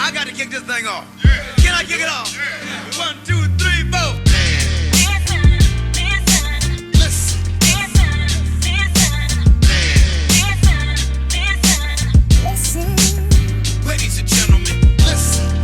I got to kick this thing off. Can I kick it off? 1, 2, 3, 4. Ladies and gentlemen, listen.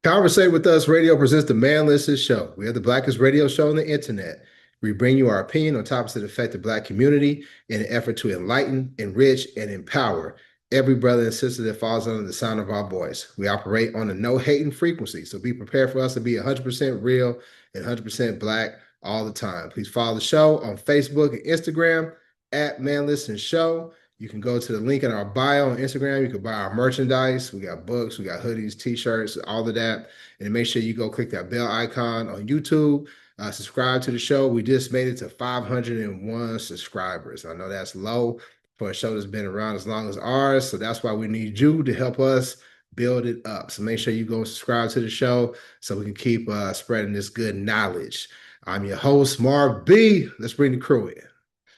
Conversate with Us Radio presents the Man Listen Show. We are the blackest radio show on the internet. We bring you our opinion on topics that affect the Black community in an effort to enlighten, enrich, and empower every brother and sister that falls under the sound of our voice. We operate on a no-hating frequency, so be prepared for us to be 100% real and 100% Black all the time. Please follow the show on Facebook and Instagram at Man Listen Show. You can go to the link in our bio on Instagram. You can buy our merchandise. We got books, we got hoodies, t-shirts, all of that. And make sure you go click that bell icon on YouTube. Subscribe to the show. We just made it to 501 subscribers. I know that's low for a show that's been around as long as ours. So that's why we need you to help us build it up. So make sure you go and subscribe to the show so we can keep spreading this good knowledge. I'm your host, Marv B. Let's bring the crew in.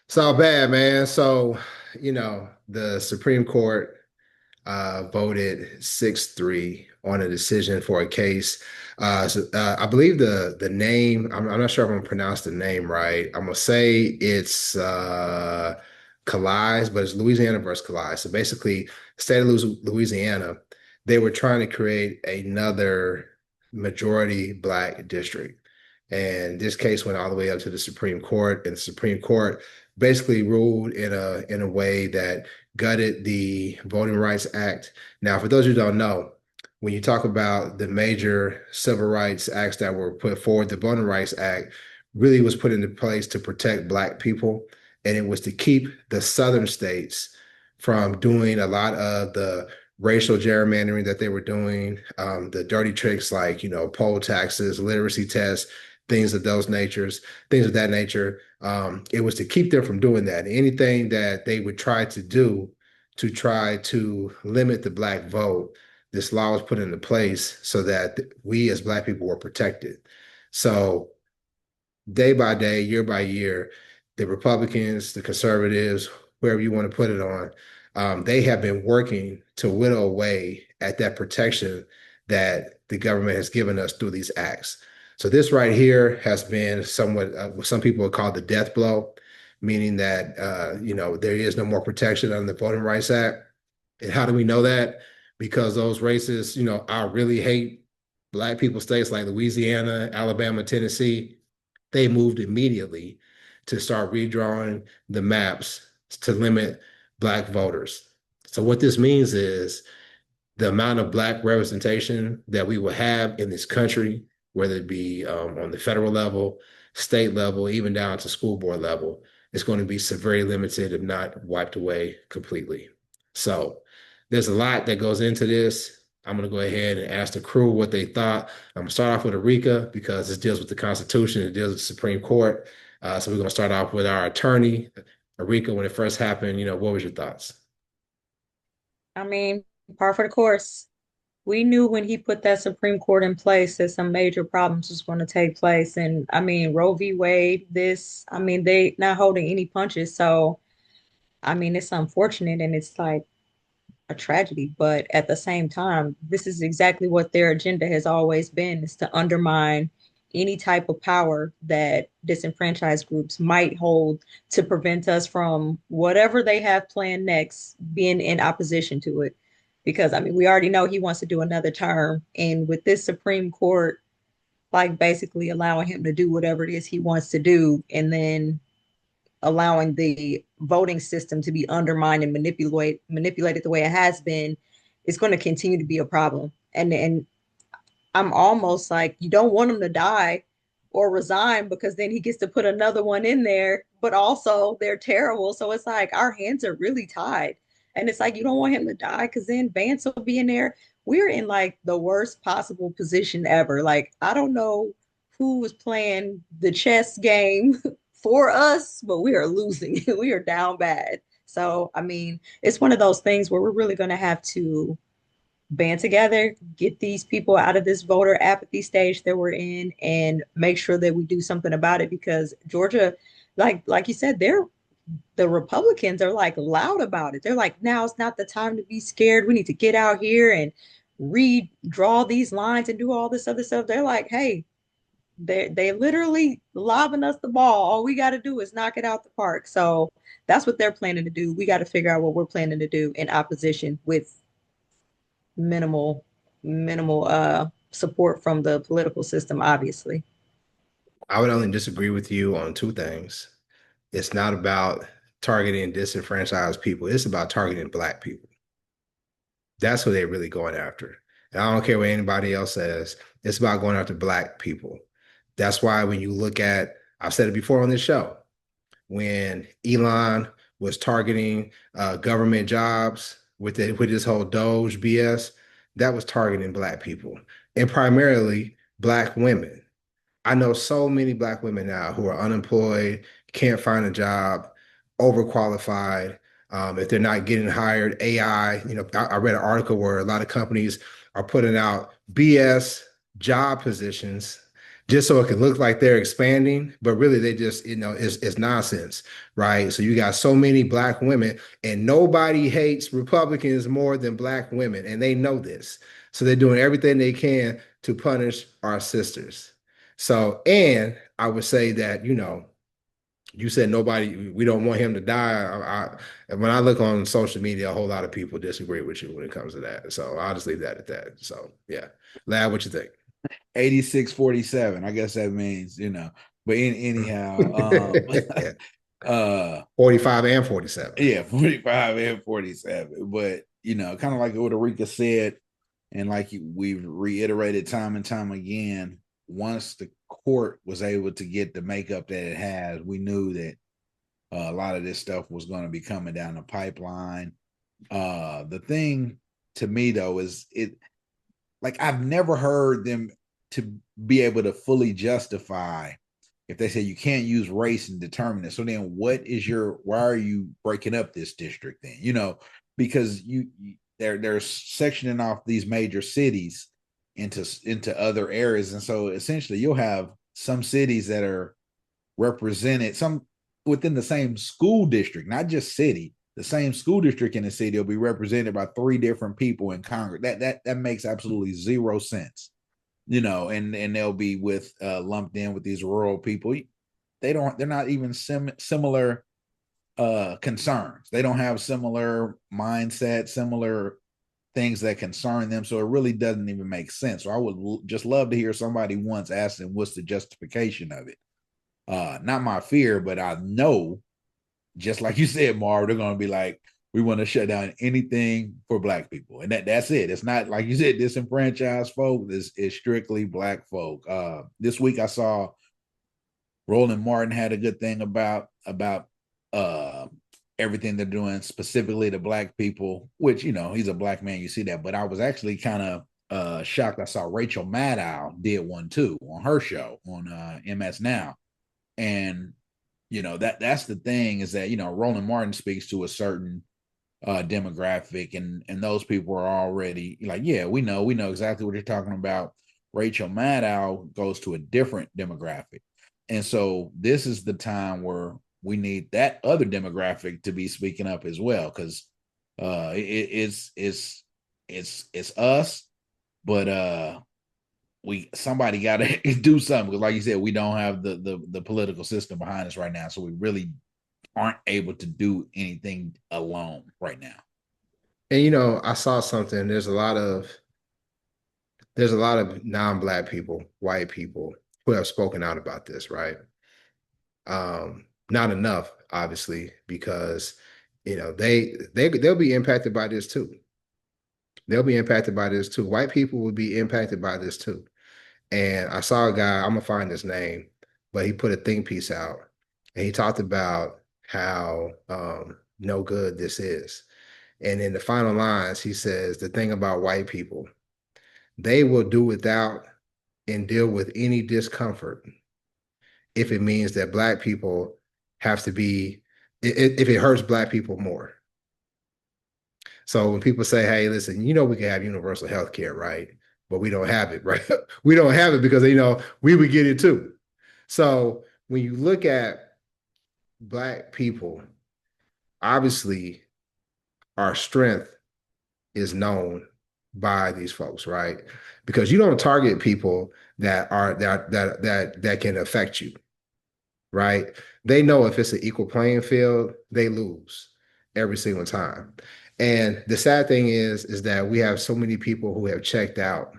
It's all bad, man. So, the Supreme Court voted 6-3 on a decision for a case. I believe the name, I'm not sure if I'm going to pronounce the name right. I'm going to say it's Callais, but it's Louisiana versus Callais. So basically, the state of Louisiana, they were trying to create another majority Black district. And this case went all the way up to the Supreme Court, and the Supreme Court basically ruled in a way that gutted the Voting Rights Act. Now, for those who don't know, when you talk about the major civil rights acts that were put forward, the Voting Rights Act really was put into place to protect Black people, and it was to keep the southern states from doing a lot of the racial gerrymandering that they were doing, the dirty tricks like, poll taxes, literacy tests, things of that nature. It was to keep them from doing that. Anything that they would try to do to try to limit the Black vote, this law was put into place so that we as Black people were protected. So day by day, year by year, the Republicans, the conservatives, wherever you want to put it on, they have been working to whittle away at that protection that the government has given us through these acts. So this right here has been somewhat, what some people would call the death blow, meaning that, there is no more protection under the Voting Rights Act. And how do we know that? Because those racists, I really hate Black people states like Louisiana, Alabama, Tennessee, they moved immediately to start redrawing the maps to limit Black voters. So what this means is the amount of Black representation that we will have in this country, whether it be on the federal level, state level, even down to school board level, is going to be severely limited, if not wiped away completely. So there's a lot that goes into this. I'm going to go ahead and ask the crew what they thought. I'm going to start off with Arika because this deals with the Constitution. It deals with the Supreme Court. So we're going to start off with our attorney. Arika, when it first happened, what was your thoughts? I mean, par for the course. We knew when he put that Supreme Court in place that some major problems was going to take place. And I mean, Roe v. Wade, they not holding any punches. So, it's unfortunate and it's like a tragedy. But at the same time, this is exactly what their agenda has always been, is to undermine any type of power that disenfranchised groups might hold to prevent us from whatever they have planned next being in opposition to it. Because, we already know he wants to do another term. And with this Supreme Court, basically allowing him to do whatever it is he wants to do, and then allowing the voting system to be undermined and manipulated the way it has been, is going to continue to be a problem. And I'm almost like, you don't want him to die or resign, because then he gets to put another one in there, but also they're terrible. So it's like our hands are really tied. And it's like, you don't want him to die because then Vance will be in there. We're in the worst possible position ever. I don't know who was playing the chess game for us, but we are losing. We are down bad. So, it's one of those things where we're really going to have to band together, get these people out of this voter apathy stage that we're in, and make sure that we do something about it. Because Georgia, like you said, the Republicans are like loud about it. They're like, now's not the time to be scared. We need to get out here and redraw these lines and do all this other stuff. They're like, hey, they literally lobbing us the ball. All we got to do is knock it out the park. So that's what they're planning to do. We got to figure out what we're planning to do in opposition with minimal support from the political system, obviously. I would only disagree with you on two things. It's not about targeting disenfranchised people. It's about targeting Black people. That's what they're really going after. And I don't care what anybody else says. It's about going after Black people. That's why when you look at, I've said it before on this show, when Elon was targeting government jobs with this whole Doge BS, that was targeting Black people and primarily Black women. I know so many Black women now who are unemployed, can't find a job, overqualified. If they're not getting hired, AI, I read an article where a lot of companies are putting out BS job positions just so it can look like they're expanding, but really they just, it's nonsense, right? So you got so many Black women, and nobody hates Republicans more than Black women, and they know this. So they're doing everything they can to punish our sisters. So, and I would say that, you said we don't want him to die. When I look on social media, a whole lot of people disagree with you when it comes to that. So I'll just leave that at that. So yeah. Lad, what you think? 86-47. I guess that means, but anyhow, yeah. 45 and 47. Yeah, 45 and 47. But, kind of like what Erika said, and like we've reiterated time and time again, once the court was able to get the makeup that it has, we knew that a lot of this stuff was going to be coming down the pipeline. The thing to me, though, is I've never heard them to be able to fully justify if they say you can't use race and determine it. So then why are you breaking up this district then? Because they're sectioning off these major cities into other areas. And so essentially you'll have some cities that are represented, some within the same school district, not just city. The same school district in the city will be represented by 3 different people in Congress. That makes absolutely zero sense, and they'll be lumped in with these rural people. They're not even similar concerns. They don't have similar mindset, similar things that concern them. So it really doesn't even make sense. So I would just love to hear somebody once ask them what's the justification of it. Not my fear, but I know, just like you said, Marv, they're going to be like, we want to shut down anything for Black people. And that's it. It's not, like you said, disenfranchised folk. It's strictly Black folk. This week I saw Roland Martin had a good thing about everything they're doing specifically to Black people, which, he's a Black man, you see that. But I was actually kind of shocked. I saw Rachel Maddow did one too on her show on MS Now. And, that's the thing is that, Roland Martin speaks to a certain demographic, and those people are already like, yeah, we know exactly what you're talking about. Rachel Maddow goes to a different demographic. And so this is the time where we need that other demographic to be speaking up as well, because it's us, but somebody got to do something, because like you said, we don't have the political system behind us right now, so we really aren't able to do anything alone right now. And I saw something. There's a lot of non-Black people, white people, who have spoken out about this, right? Not enough, obviously, because they'll be impacted by this too. They'll be impacted by this too. White people will be impacted by this too. And I saw a guy, I'm gonna find his name, but he put a think piece out, and he talked about how no good this is. And in the final lines, he says, the thing about white people, they will do without and deal with any discomfort if it means that Black people have to be, if it hurts Black people more. So when people say, hey, listen, we can have universal health care, right? But we don't have it, right? We don't have it because, we would get it too. So when you look at Black people, obviously our strength is known by these folks, right? Because you don't target people that can affect you, right? They know if it's an equal playing field, they lose every single time. And the sad thing is that we have so many people who have checked out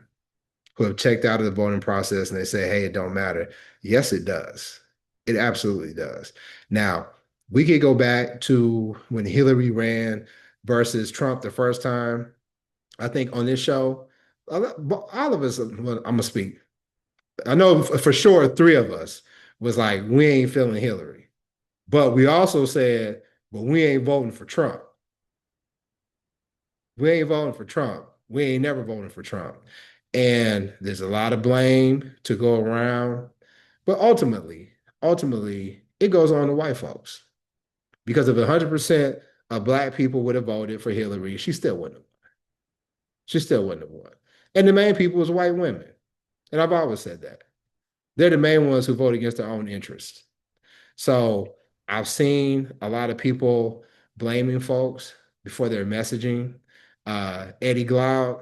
of the voting process, and they say, hey, it don't matter. Yes, it does. It absolutely does. Now, we could go back to when Hillary ran versus Trump the first time. I think on this show, all of us, well, I'm gonna speak. I know for sure three of us was like, we ain't feeling Hillary. But we also said, but we ain't voting for Trump. We ain't voting for Trump. We ain't never voting for Trump. And there's a lot of blame to go around. But ultimately, it goes on to white folks. Because if 100% of Black people would have voted for Hillary, she still wouldn't have won. She still wouldn't have won. And the main people was white women. And I've always said that. They're the main ones who vote against their own interests. So I've seen a lot of people blaming folks before their messaging. Eddie Glaude,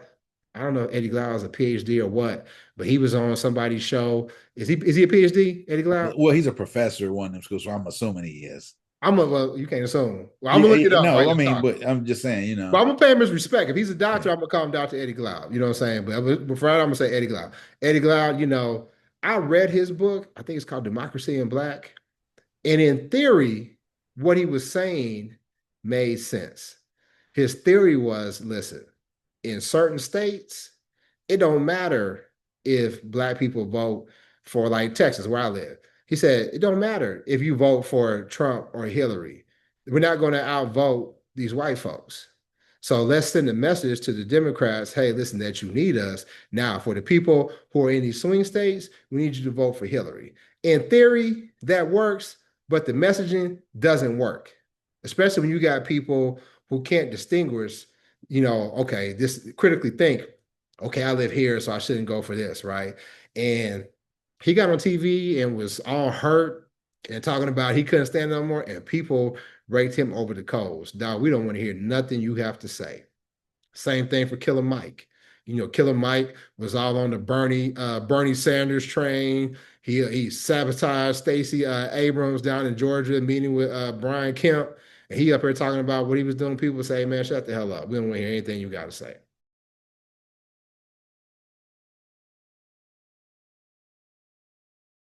I don't know if Eddie Glaude is a PhD or what, but he was on somebody's show. Is he a PhD, Eddie Glaude? Well, he's a professor at one of them schools, so I'm assuming he is. Well, you can't assume. Well, I'm gonna look it up. No, I mean, but I'm just saying, But I'm gonna pay him his respect. If he's a doctor, I'm gonna call him Dr. Eddie Glaude. You know what I'm saying? But before I'm gonna say Eddie Glaude. Eddie Glaude, I read his book. I think it's called Democracy in Black. And in theory, what he was saying made sense. His theory was, listen, in certain states, it don't matter if Black people vote for, like, Texas, where I live. He said, it don't matter if you vote for Trump or Hillary. We're not going to outvote these white folks. So let's send a message to the Democrats, hey, listen, that you need us. Now, for the people who are in these swing states, we need you to vote for Hillary. In theory, that works, but the messaging doesn't work, especially when you got people who can't distinguish, okay, this critically think, okay, I live here, so I shouldn't go for this, right? And he got on TV and was all hurt and talking about he couldn't stand no more, and people raked him over the coals. Dog, we don't want to hear nothing you have to say. Same thing for Killer Mike. Killer Mike was all on the Bernie Sanders train. He sabotaged Stacey Abrams down in Georgia, meeting with Brian Kemp, and he up here talking about what he was doing. People say, man, shut the hell up. We don't want to hear anything you got to say.